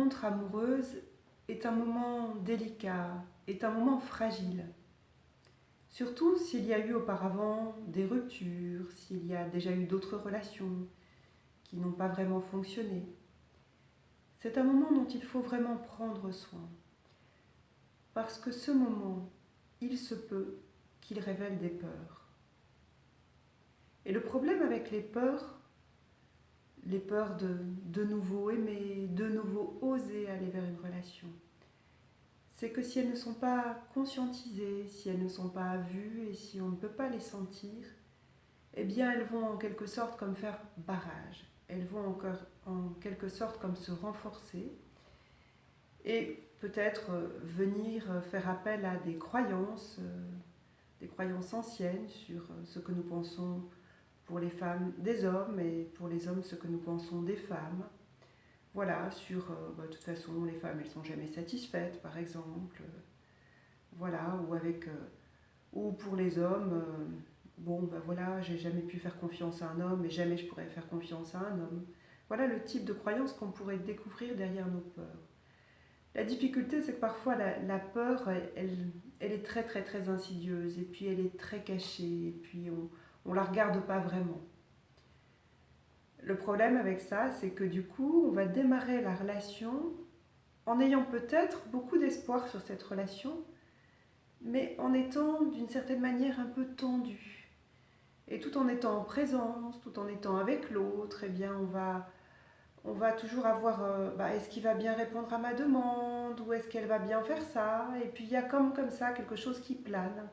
rencontre amoureuse est un moment délicat, est un moment fragile. Surtout s'il y a eu auparavant des ruptures, s'il y a déjà eu d'autres relations qui n'ont pas vraiment fonctionné. C'est un moment dont il faut vraiment prendre soin. Parce que ce moment, il se peut qu'il révèle des peurs. Et le problème avec les peurs de nouveau aimer, de nouveau oser aller vers une relation, c'est que si elles ne sont pas conscientisées, si elles ne sont pas vues et si on ne peut pas les sentir, eh bien elles vont en quelque sorte comme faire barrage. Elles vont encore en quelque sorte comme se renforcer et peut-être venir faire appel à des croyances anciennes sur ce que nous pensons pour les femmes des hommes et pour les hommes ce que nous pensons des femmes. Voilà, sur de toute façon les femmes elles sont jamais satisfaites par exemple. Voilà, ou pour les hommes, voilà, j'ai jamais pu faire confiance à un homme et jamais je pourrais faire confiance à un homme. Voilà le type de croyance qu'on pourrait découvrir derrière nos peurs. La difficulté, c'est que parfois la peur, elle est très très très insidieuse et puis elle est très cachée et puis on la regarde pas vraiment. Le problème avec ça, c'est que du coup, on va démarrer la relation en ayant peut-être beaucoup d'espoir sur cette relation, mais en étant d'une certaine manière un peu tendu. Et tout en étant en présence, tout en étant avec l'autre, eh bien on va toujours avoir est-ce qu'il va bien répondre à ma demande ou est-ce qu'elle va bien faire ça, et puis il y a comme ça quelque chose qui plane.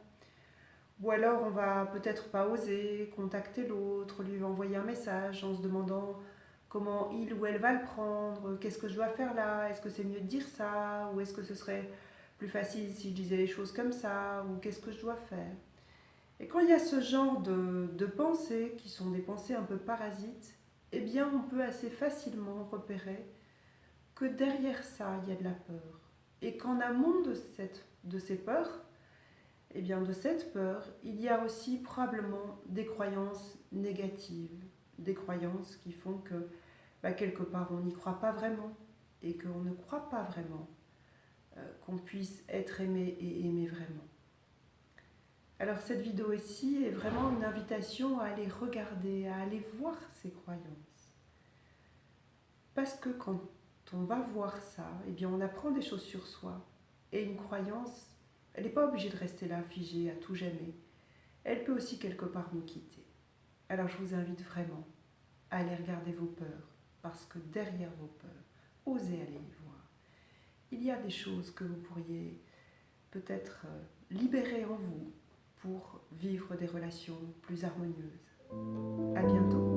Ou alors on va peut-être pas oser contacter l'autre, lui envoyer un message en se demandant comment il ou elle va le prendre, qu'est-ce que je dois faire là, est-ce que c'est mieux de dire ça, ou est-ce que ce serait plus facile si je disais les choses comme ça, ou qu'est-ce que je dois faire. Et quand il y a ce genre de pensées, qui sont des pensées un peu parasites, eh bien on peut assez facilement repérer que derrière ça, il y a de la peur. Et qu'en amont de ces peurs, eh bien de cette peur, il y a aussi probablement des croyances négatives, des croyances qui font que quelque part on n'y croit pas vraiment et qu'on ne croit pas vraiment qu'on puisse être aimé et aimer vraiment. Alors cette vidéo ici est vraiment une invitation à aller regarder, à aller voir ces croyances. Parce que quand on va voir ça, eh bien on apprend des choses sur soi. Et une croyance, elle n'est pas obligée de rester là, figée à tout jamais. Elle peut aussi quelque part nous quitter. Alors je vous invite vraiment à aller regarder vos peurs, parce que derrière vos peurs, osez aller les voir. Il y a des choses que vous pourriez peut-être libérer en vous pour vivre des relations plus harmonieuses. À bientôt.